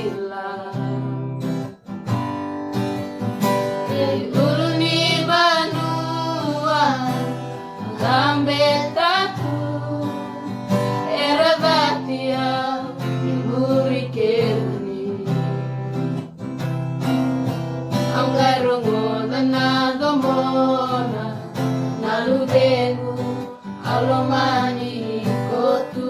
nila uluni banua gambetaku era batia muri keruni anggarongo na domona naludenu alomani kotu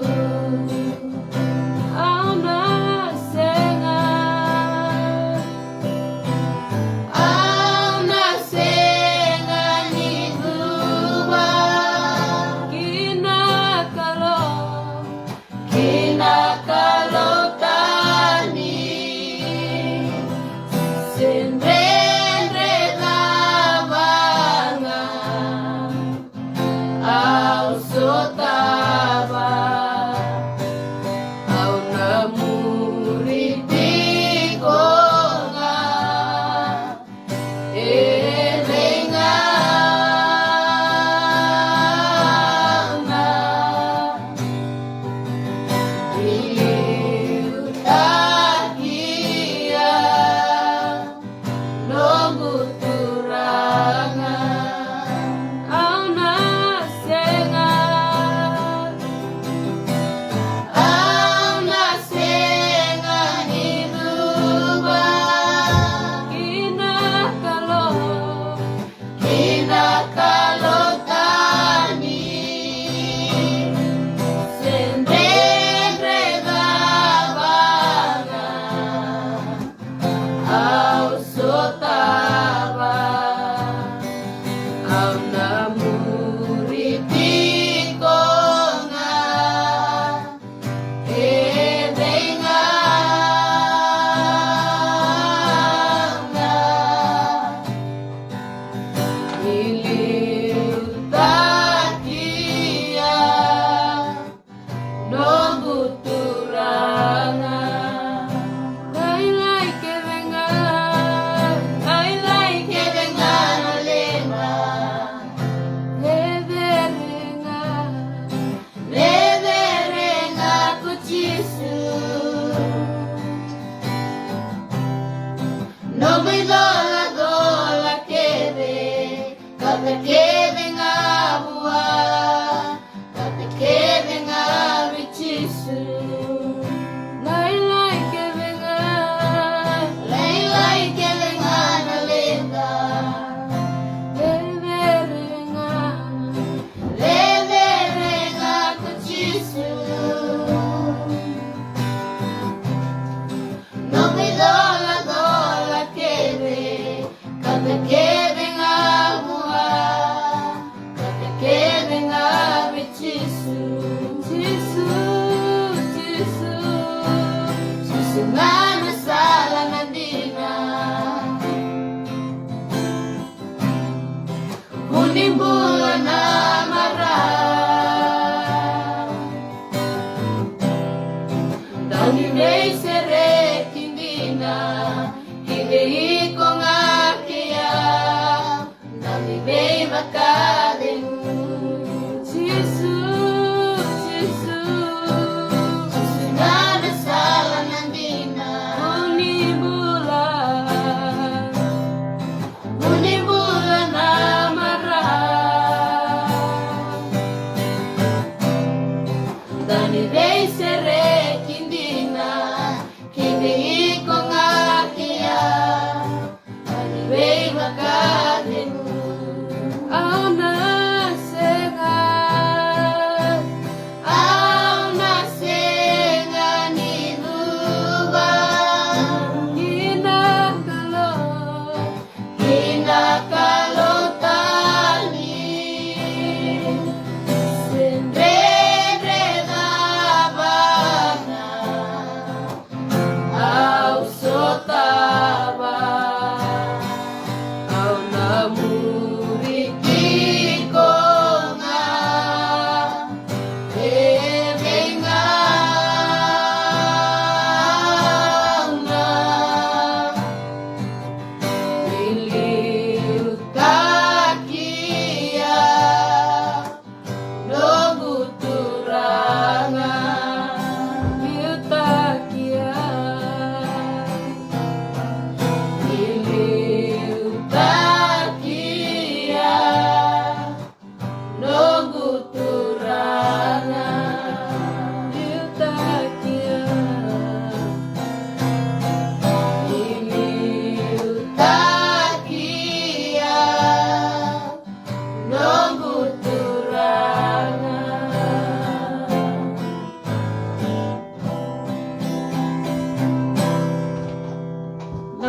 no me dola quede, kate quede nga bua, kate quede nga bichisu. Lai quede nga nalenda, levere nga kuchisu. No me dola quede, kate quede nga bua, kate quede nga bichisu. Chisu nga nasala na dina, unimbula na mara, dani rei sere kindina, hidei ko nga kia, dani rei makadeng. Chisu nga nasala ng dina, unibula na mara, dani rei sere kindina, hidei ko nga kia, dani rei makadeng. Oh no.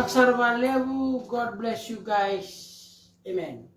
Laksar Malewu, God bless you guys. Amen.